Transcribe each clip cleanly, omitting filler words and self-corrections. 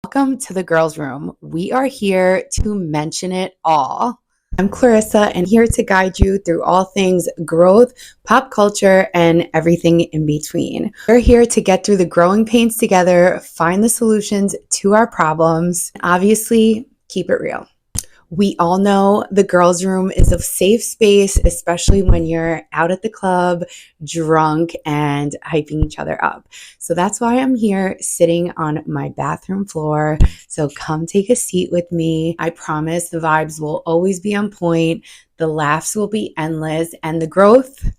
Welcome to the girls' room. We are here to mention it all. I'm Clarissa and here to guide you through all things growth, pop culture, and everything in between. We're here to get through the growing pains together, find the solutions to our problems, and obviously keep it real. We all know the girls' room is a safe space, especially when you're out at the club, drunk, and hyping each other up. So that's why I'm here sitting on my bathroom floor. So come take a seat with me. I promise the vibes will always be on point, the laughs will be endless, and the growth,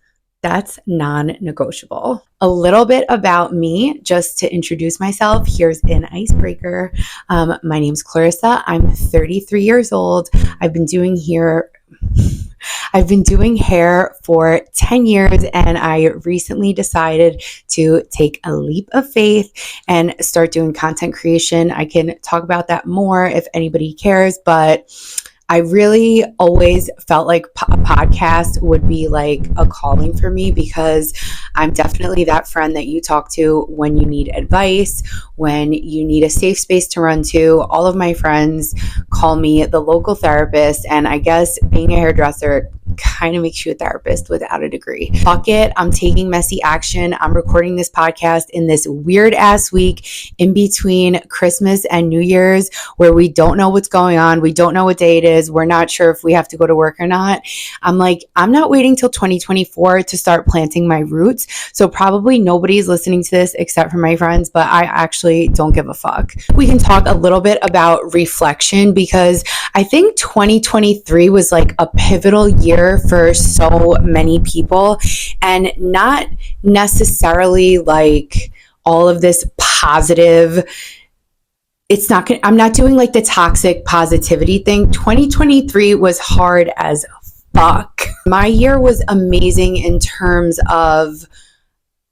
that's non-negotiable. A little bit about me, just to introduce myself. Here's an icebreaker. My name's Clarissa. I'm 33 years old. I've been doing hair for 10 years, and I recently decided to take a leap of faith and start doing content creation. I can talk about that more if anybody cares, but I really always felt like a podcast would be like a calling for me, because I'm definitely that friend that you talk to when you need advice, when you need a safe space to run to. All of my friends call me the local therapist, and I guess being a hairdresser kind of makes you a therapist without a degree. Fuck it, I'm taking messy action. I'm recording this podcast in this weird ass week in between Christmas and New Year's, where we don't know what's going on. We don't know what day it is. We're not sure if we have to go to work or not. I'm like, I'm not waiting till 2024 to start planting my roots. So probably nobody's listening to this except for my friends, but I actually don't give a fuck. We can talk a little bit about reflection, because I think 2023 was like a pivotal year for so many people, and not necessarily like all of this positive. I'm not doing like the toxic positivity thing. 2023 was hard as fuck. My year was amazing in terms of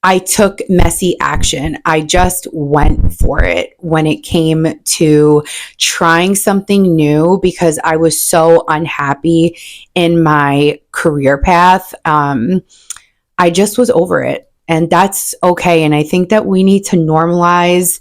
I took messy action. I just went for it when it came to trying something new, because I was so unhappy in my career path. I just was over it, and that's okay. And I think that we need to normalize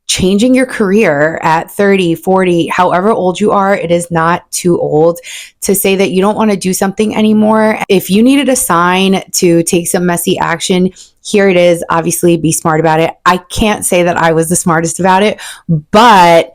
changing your career at 30, 40, however old you are. It is not too old to say that you don't want to do something anymore. If you needed a sign to take some messy action, here it is. Obviously, be smart about it. I can't say that I was the smartest about it, but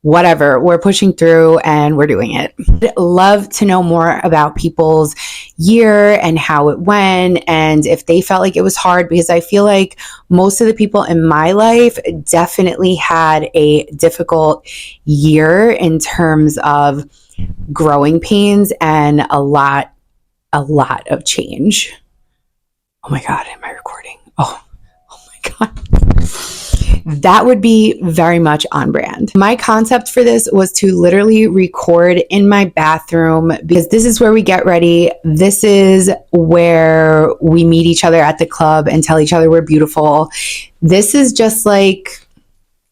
whatever, we're pushing through and we're doing it. I'd love to know more about people's year and how it went, and if they felt like it was hard, because I feel like most of the people in my life definitely had a difficult year in terms of growing pains and a lot of change. Oh my God, am I recording? Oh my God. That would be very much on brand. My concept for this was to literally record in my bathroom, because this is where we get ready. This is where we meet each other at the club and tell each other we're beautiful. This is just like,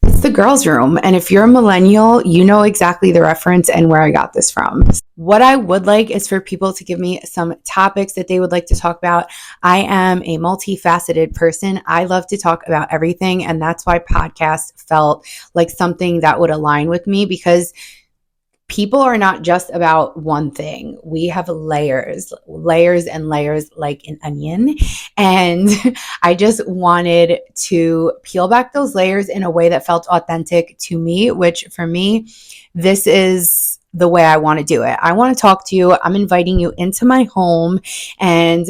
it's the girls' room. And if you're a millennial, you know exactly the reference and where I got this from. What I would like is for people to give me some topics that they would like to talk about. I am a multifaceted person. I love to talk about everything. And that's why podcast felt like something that would align with me, because people are not just about one thing. We have layers and layers like an onion. And I just wanted to peel back those layers in a way that felt authentic to me, which for me, this is the way I want to do it. I want to talk to you. I'm inviting you into my home, and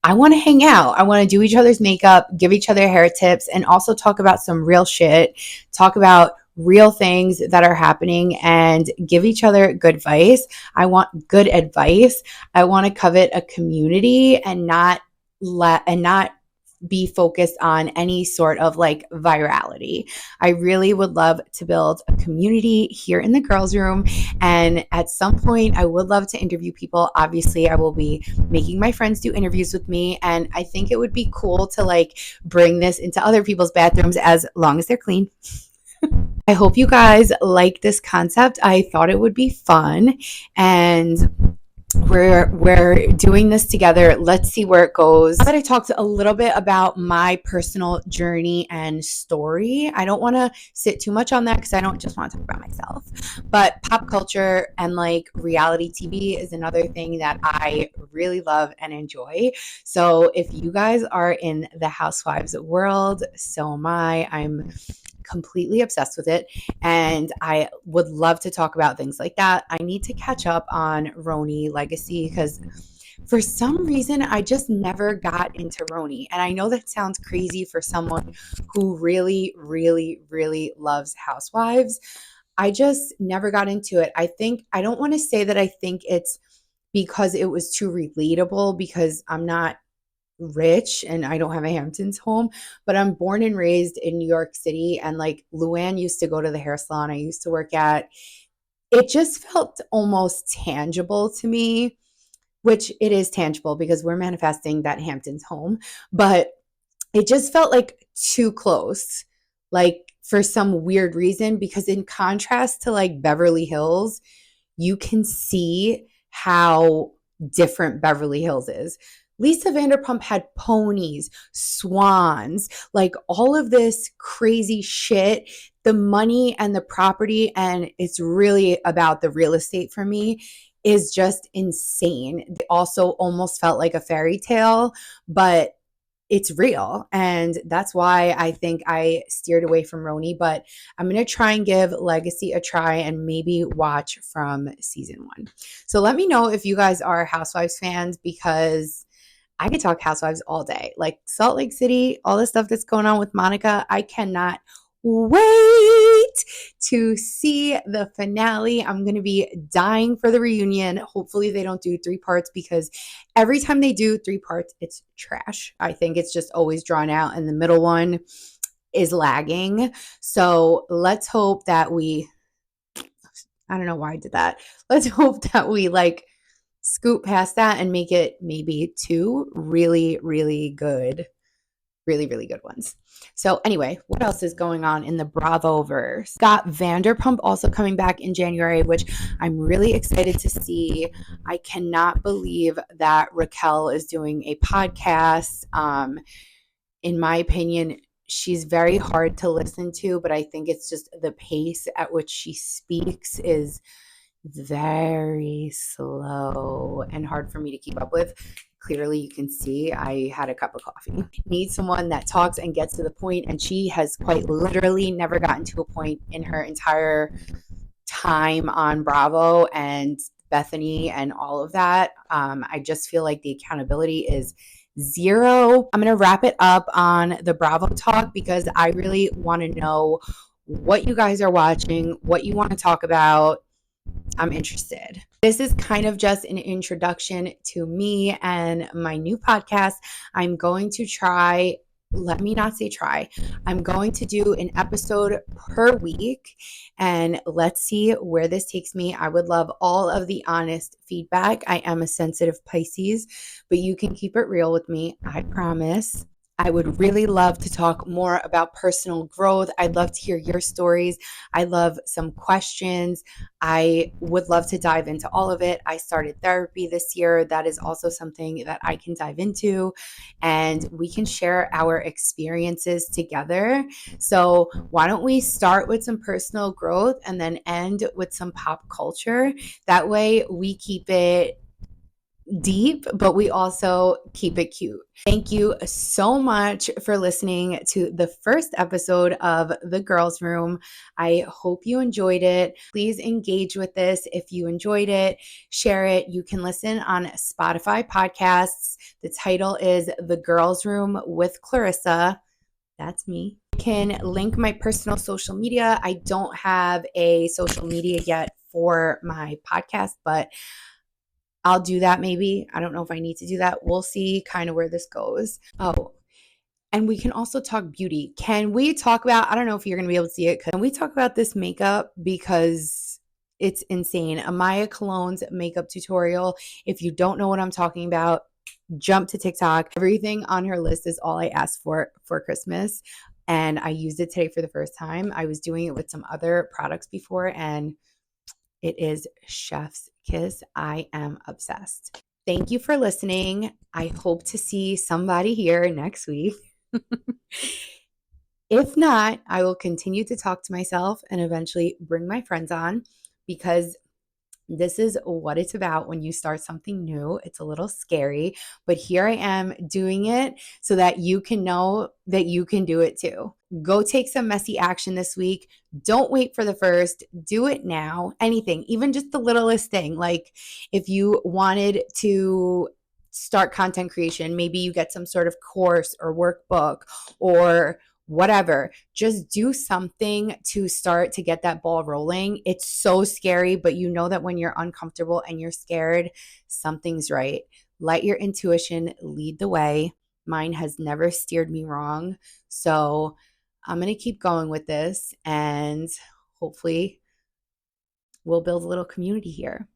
I want to hang out. I want to do each other's makeup, give each other hair tips, and also talk about some real shit, talk about real things that are happening, and give each other good advice. I want good advice. I want to covet a community and not be focused on any sort of like virality. I really would love to build a community here in the girls' room. And at some point, I would love to interview people. Obviously, I will be making my friends do interviews with me. And I think it would be cool to like bring this into other people's bathrooms, as long as they're clean. I hope you guys like this concept. I thought it would be fun. And we're doing this together. Let's see where it goes. Now that I talked a little bit about my personal journey and story, I don't want to sit too much on that because I don't just want to talk about myself. But pop culture and like reality TV is another thing that I really love and enjoy. So if you guys are in the Housewives world, so am I. I'm completely obsessed with it, and I would love to talk about things like that. I need to catch up on Roni Legacy because for some reason I just never got into Roni, and I know that sounds crazy for someone who really really really loves Housewives. I just never got into it. I don't want to say that I think it's because it was too relatable, because I'm not rich and I don't have a Hamptons home, but I'm born and raised in New York City. And like Luann used to go to the hair salon I used to work at. It just felt almost tangible to me, which it is tangible because we're manifesting that Hamptons home, but it just felt like too close, like for some weird reason, because in contrast to like Beverly Hills, you can see how different Beverly Hills is. Lisa Vanderpump had ponies, swans, like all of this crazy shit, the money and the property, and it's really about the real estate for me, is just insane. It also almost felt like a fairy tale, but it's real. And that's why I think I steered away from Roni, but I'm going to try and give Legacy a try and maybe watch from season 1. So let me know if you guys are Housewives fans, because I could talk Housewives all day. Like Salt Lake City, all the stuff that's going on with Monica, I cannot wait to see the finale. I'm going to be dying for the reunion. Hopefully they don't do 3 parts, because every time they do 3 parts, it's trash. I think it's just always drawn out, and the middle one is lagging. So let's hope that I don't know why I did that. Let's hope that we like scoot past that and make it maybe 2 really, really good, really, really good ones. So anyway, what else is going on in the Bravo verse? Got Vanderpump also coming back in January, which I'm really excited to see. I cannot believe that Raquel is doing a podcast. In my opinion, she's very hard to listen to, but I think it's just the pace at which she speaks is very slow and hard for me to keep up with. Clearly, you can see I had a cup of coffee. Need someone that talks and gets to the point, and she has quite literally never gotten to a point in her entire time on Bravo and Bethany and all of that. I just feel like the accountability is zero. I'm going to wrap it up on the Bravo talk because I really want to know what you guys are watching, what you want to talk about. I'm interested. This is kind of just an introduction to me and my new podcast. I'm going to try, let me not say try, I'm going to do an episode per week, and let's see where this takes me. I would love all of the honest feedback. I am a sensitive Pisces, but you can keep it real with me, I promise. I would really love to talk more about personal growth. I'd love to hear your stories. I love some questions. I would love to dive into all of it. I started therapy this year. That is also something that I can dive into, and we can share our experiences together. So why don't we start with some personal growth and then end with some pop culture? That way we keep it deep, but we also keep it cute. Thank you so much for listening to the first episode of The Girls Room. I hope you enjoyed it. Please engage with this. If you enjoyed it, share it. You can listen on Spotify podcasts. The title is The Girls Room with Clarissa. That's me. You can link my personal social media. I don't have a social media yet for my podcast, but I'll do that maybe. I don't know if I need to do that. We'll see kind of where this goes. Oh, and we can also talk beauty. Can we talk about, I don't know if you're going to be able to see it. Can we talk about this makeup? Because it's insane. Amaya Cologne's makeup tutorial. If you don't know what I'm talking about, jump to TikTok. Everything on her list is all I asked for Christmas. And I used it today for the first time. I was doing it with some other products before, and It is chef's kiss. I am obsessed. Thank you for listening. I hope to see somebody here next week. If not, I will continue to talk to myself and eventually bring my friends on, because this is what it's about when you start something new. It's a little scary, but here I am doing it so that you can know that you can do it too. Go take some messy action this week. Don't wait for the first. Do it now. Anything, even just the littlest thing. Like if you wanted to start content creation, maybe you get some sort of course or workbook or whatever. Just do something to start to get that ball rolling. It's so scary, but you know that when you're uncomfortable and you're scared, something's right. Let your intuition lead the way. Mine has never steered me wrong. So I'm going to keep going with this, and hopefully we'll build a little community here.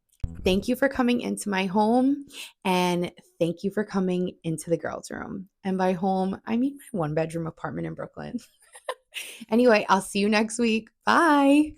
Thank you for coming into my home, and thank you for coming into the girls' room. And by home, I mean my 1-bedroom apartment in Brooklyn. Anyway, I'll see you next week. Bye.